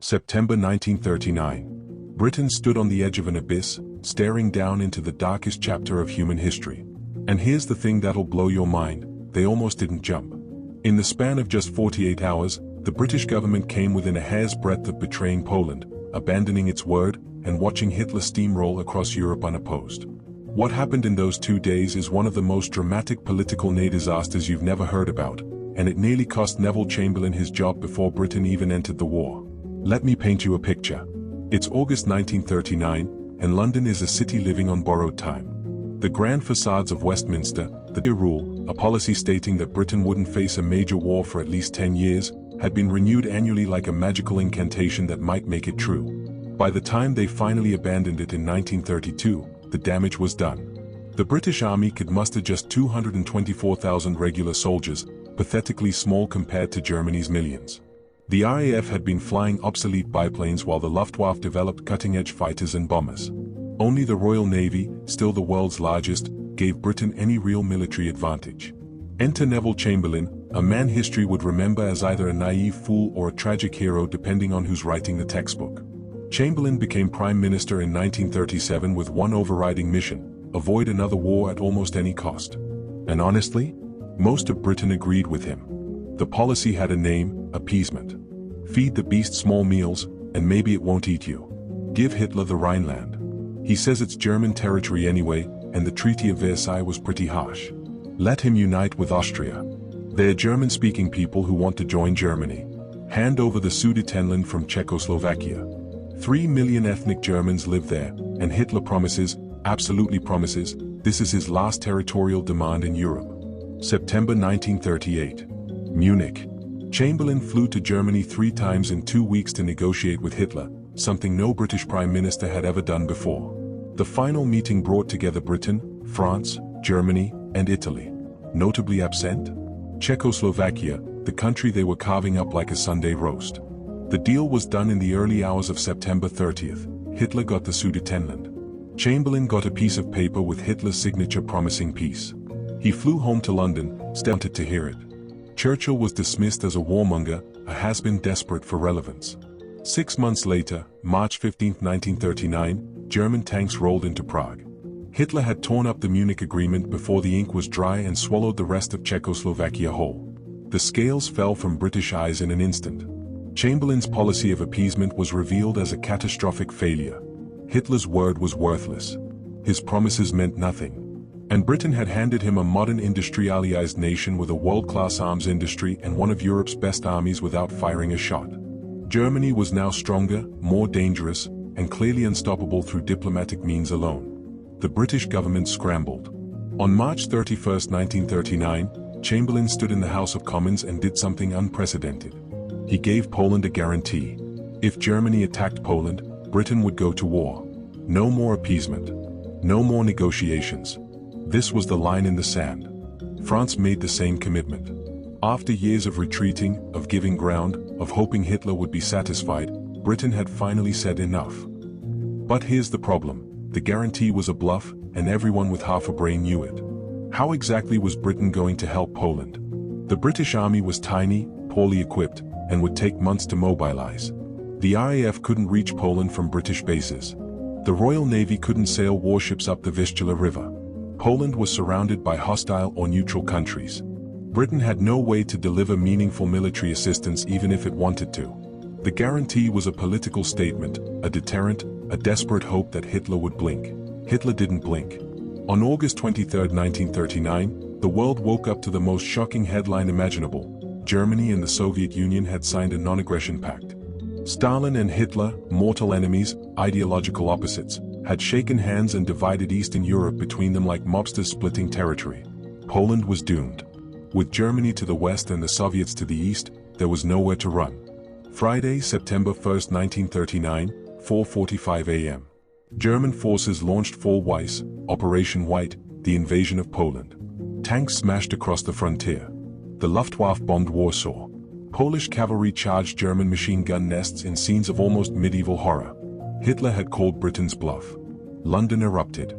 September 1939. Britain stood on the edge of an abyss, staring down into the darkest chapter of human history. And here's the thing that'll blow your mind, they almost didn't jump. In the span of just 48 hours, the British government came within a hair's breadth of betraying Poland, abandoning its word, and watching Hitler steamroll across Europe unopposed. What happened in those 2 days is one of the most dramatic political disasters you've never heard about, and it nearly cost Neville Chamberlain his job before Britain even entered the war. Let me paint you a picture. It's August 1939, and London is a city living on borrowed time. The grand facades of Westminster, the rule, a policy stating that Britain wouldn't face a major war for at least 10 years, had been renewed annually like a magical incantation that might make it true. By the time they finally abandoned it in 1932, the damage was done. The British Army could muster just 224,000 regular soldiers, pathetically small compared to Germany's millions. The RAF had been flying obsolete biplanes while the Luftwaffe developed cutting-edge fighters and bombers. Only the Royal Navy, still the world's largest, gave Britain any real military advantage. Enter Neville Chamberlain, a man history would remember as either a naive fool or a tragic hero depending on who's writing the textbook. Chamberlain became Prime Minister in 1937 with one overriding mission: avoid another war at almost any cost. And honestly, most of Britain agreed with him. The policy had a name: appeasement. Feed the beast small meals, and maybe it won't eat you. Give Hitler the Rhineland. He says it's German territory anyway, and the Treaty of Versailles was pretty harsh. Let him unite with Austria. They're German-speaking people who want to join Germany. Hand over the Sudetenland from Czechoslovakia. 3 million ethnic Germans live there, and Hitler promises, absolutely promises, this is his last territorial demand in Europe. September 1938. Munich. Chamberlain flew to Germany 3 times in 2 weeks to negotiate with Hitler, something no British Prime Minister had ever done before. The final meeting brought together Britain, France, Germany, and Italy. Notably absent? Czechoslovakia, the country they were carving up like a Sunday roast. The deal was done in the early hours of September 30th. Hitler got the Sudetenland. Chamberlain got a piece of paper with Hitler's signature promising peace. He flew home to London, wanted to hear it. Churchill was dismissed as a warmonger, a has-been desperate for relevance. 6 months later, March 15, 1939, German tanks rolled into Prague. Hitler had torn up the Munich Agreement before the ink was dry and swallowed the rest of Czechoslovakia whole. The scales fell from British eyes in an instant. Chamberlain's policy of appeasement was revealed as a catastrophic failure. Hitler's word was worthless. His promises meant nothing. And Britain had handed him a modern industrialized nation with a world-class arms industry and one of Europe's best armies without firing a shot. Germany was now stronger, more dangerous, and clearly unstoppable through diplomatic means alone. The British government scrambled. On March 31, 1939, Chamberlain stood in the House of Commons and did something unprecedented. He gave Poland a guarantee. If Germany attacked Poland, Britain would go to war. No more appeasement. No more negotiations. This was the line in the sand. France made the same commitment. After years of retreating, of giving ground, of hoping Hitler would be satisfied, Britain had finally said enough. But here's the problem. The guarantee was a bluff, and everyone with half a brain knew it. How exactly was Britain going to help Poland? The British army was tiny, poorly equipped, and would take months to mobilize. The RAF couldn't reach Poland from British bases. The Royal Navy couldn't sail warships up the Vistula River. Poland was surrounded by hostile or neutral countries. Britain had no way to deliver meaningful military assistance even if it wanted to. The guarantee was a political statement, a deterrent, a desperate hope that Hitler would blink. Hitler didn't blink. On August 23, 1939, the world woke up to the most shocking headline imaginable. Germany and the Soviet Union had signed a non-aggression pact. Stalin and Hitler, mortal enemies, ideological opposites, had shaken hands and divided Eastern Europe between them like mobsters splitting territory. Poland was doomed. With Germany to the west and the Soviets to the east, there was nowhere to run. Friday, September 1, 1939, 4:45 a.m. German forces launched Fall Weiss, Operation White, the invasion of Poland. Tanks smashed across the frontier. The Luftwaffe bombed Warsaw. Polish cavalry charged German machine gun nests in scenes of almost medieval horror. Hitler had called Britain's bluff. London erupted.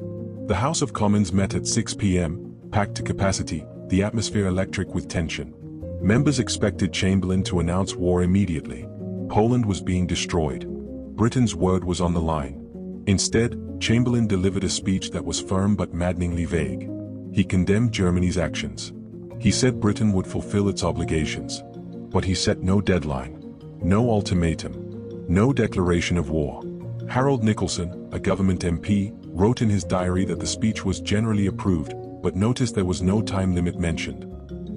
The House of Commons met at 6 p.m., packed to capacity, the atmosphere electric with tension. Members expected Chamberlain to announce war immediately. Poland was being destroyed. Britain's word was on the line. Instead, Chamberlain delivered a speech that was firm but maddeningly vague. He condemned Germany's actions. He said Britain would fulfill its obligations. But he set no deadline, no ultimatum, no declaration of war. Harold Nicolson, a government MP, wrote in his diary that the speech was generally approved, but noticed there was no time limit mentioned.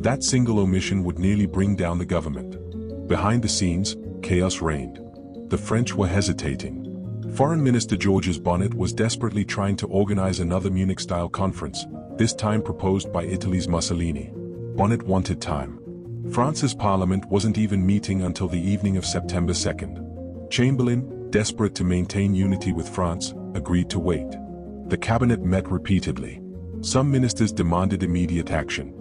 That single omission would nearly bring down the government. Behind the scenes, chaos reigned. The French were hesitating. Foreign Minister Georges Bonnet was desperately trying to organize another Munich-style conference, this time proposed by Italy's Mussolini. Bonnet wanted time. France's parliament wasn't even meeting until the evening of September 2nd. Chamberlain, desperate to maintain unity with France, agreed to wait. The cabinet met repeatedly. Some ministers demanded immediate action.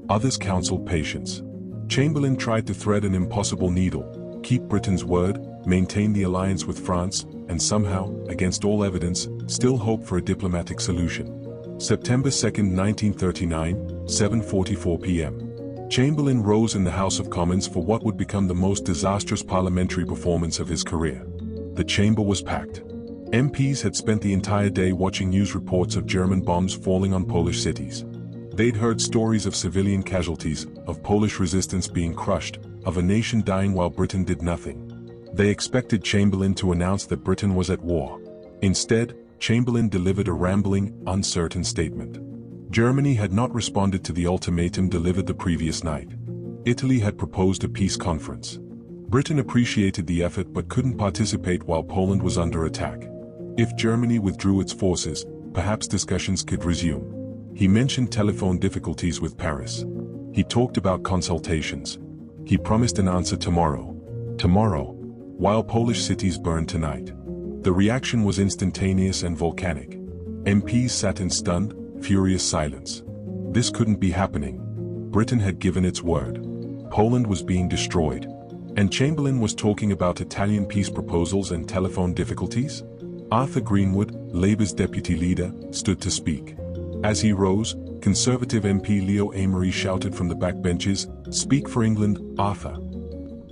Others counseled patience. Chamberlain tried to thread an impossible needle, keep Britain's word, maintain the alliance with France, and somehow, against all evidence, still hope for a diplomatic solution. September 2, 1939, 7:44 p.m. Chamberlain rose in the House of Commons for what would become the most disastrous parliamentary performance of his career. The chamber was packed. MPs had spent the entire day watching news reports of German bombs falling on Polish cities. They'd heard stories of civilian casualties, of Polish resistance being crushed, of a nation dying while Britain did nothing. They expected Chamberlain to announce that Britain was at war. Instead, Chamberlain delivered a rambling, uncertain statement. Germany had not responded to the ultimatum delivered the previous night. Italy had proposed a peace conference. Britain appreciated the effort but couldn't participate while Poland was under attack. If Germany withdrew its forces, perhaps discussions could resume. He mentioned telephone difficulties with Paris. He talked about consultations. He promised an answer tomorrow. Tomorrow, while Polish cities burned tonight. The reaction was instantaneous and volcanic. MPs sat in stunned, furious silence. This couldn't be happening. Britain had given its word. Poland was being destroyed. And Chamberlain was talking about Italian peace proposals and telephone difficulties? Arthur Greenwood, Labour's deputy leader, stood to speak. As he rose, Conservative MP Leo Amery shouted from the backbenches, "Speak for England, Arthur."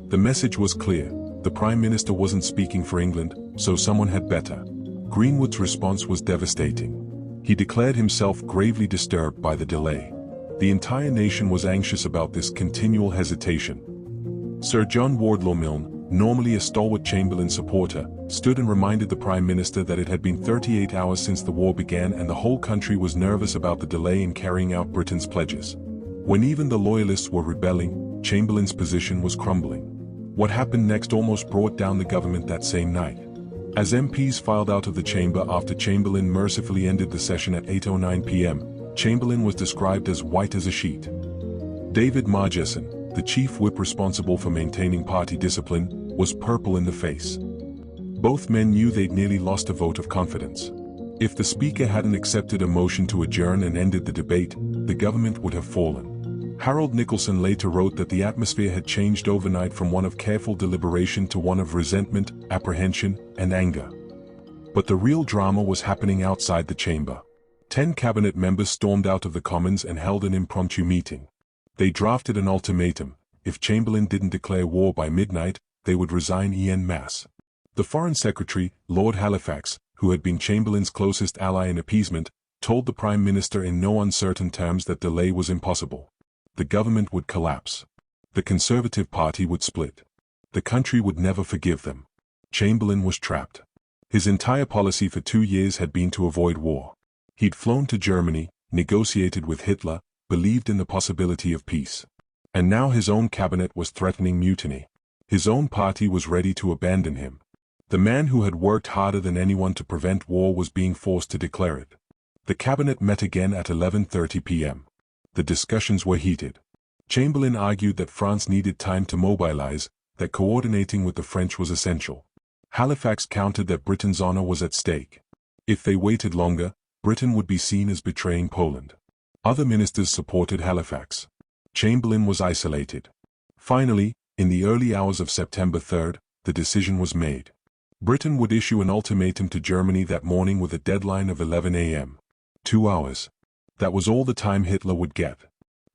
The message was clear. The Prime Minister wasn't speaking for England, so someone had better. Greenwood's response was devastating. He declared himself gravely disturbed by the delay. The entire nation was anxious about this continual hesitation. Sir John Wardlaw Milne, normally a stalwart Chamberlain supporter, stood and reminded the Prime Minister that it had been 38 hours since the war began and the whole country was nervous about the delay in carrying out Britain's pledges. When even the loyalists were rebelling, Chamberlain's position was crumbling. What happened next almost brought down the government that same night. As MPs filed out of the chamber after Chamberlain mercifully ended the session at 8:09 p.m., Chamberlain was described as white as a sheet. David Margesson, the chief whip responsible for maintaining party discipline, was purple in the face. Both men knew they'd nearly lost a vote of confidence. If the speaker hadn't accepted a motion to adjourn and ended the debate, the government would have fallen. Harold Nicolson later wrote that the atmosphere had changed overnight from one of careful deliberation to one of resentment, apprehension, and anger. But the real drama was happening outside the chamber. 10 cabinet members stormed out of the Commons and held an impromptu meeting. They drafted an ultimatum. If Chamberlain didn't declare war by midnight, they would resign en masse. The Foreign Secretary, Lord Halifax, who had been Chamberlain's closest ally in appeasement, told the Prime Minister in no uncertain terms that delay was impossible. The government would collapse. The Conservative Party would split. The country would never forgive them. Chamberlain was trapped. His entire policy for 2 years had been to avoid war. He'd flown to Germany, negotiated with Hitler, believed in the possibility of peace. And now his own cabinet was threatening mutiny. His own party was ready to abandon him. The man who had worked harder than anyone to prevent war was being forced to declare it. The cabinet met again at 11:30 p.m. The discussions were heated. Chamberlain argued that France needed time to mobilize, that coordinating with the French was essential. Halifax countered that Britain's honor was at stake. If they waited longer, Britain would be seen as betraying Poland. Other ministers supported Halifax. Chamberlain was isolated. Finally, in the early hours of September 3rd, the decision was made. Britain would issue an ultimatum to Germany that morning with a deadline of 11 a.m. 2 hours. That was all the time Hitler would get.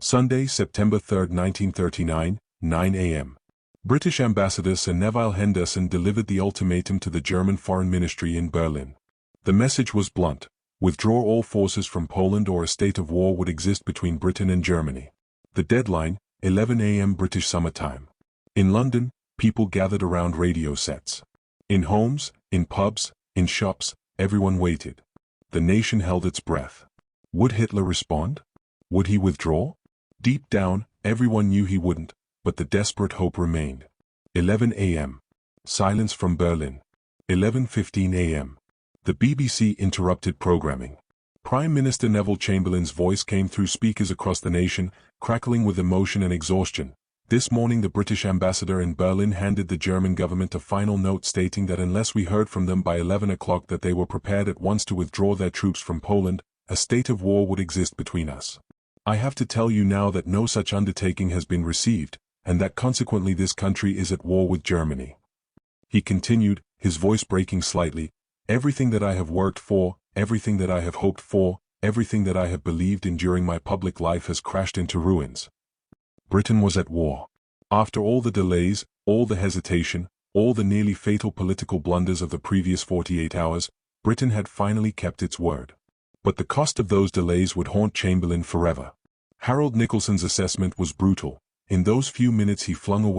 Sunday, September 3, 1939, 9 a.m. British Ambassador Sir Neville Henderson delivered the ultimatum to the German Foreign Ministry in Berlin. The message was blunt: withdraw all forces from Poland or a state of war would exist between Britain and Germany. The deadline, 11 a.m. British summer time. In London, people gathered around radio sets. In homes, in pubs, in shops, everyone waited. The nation held its breath. Would Hitler respond? Would he withdraw? Deep down, everyone knew he wouldn't, but the desperate hope remained. 11 a.m. Silence from Berlin. 11:15 a.m. The BBC interrupted programming. Prime Minister Neville Chamberlain's voice came through speakers across the nation, crackling with emotion and exhaustion. This morning the British ambassador in Berlin handed the German government a final note stating that unless we heard from them by 11 o'clock that they were prepared at once to withdraw their troops from Poland, a state of war would exist between us. I have to tell you now that no such undertaking has been received, and that consequently this country is at war with Germany. He continued, his voice breaking slightly, everything that I have worked for, everything that I have hoped for, everything that I have believed in during my public life has crashed into ruins. Britain was at war. After all the delays, all the hesitation, all the nearly fatal political blunders of the previous 48 hours, Britain had finally kept its word. But the cost of those delays would haunt Chamberlain forever. Harold Nicholson's assessment was brutal. In those few minutes he flung away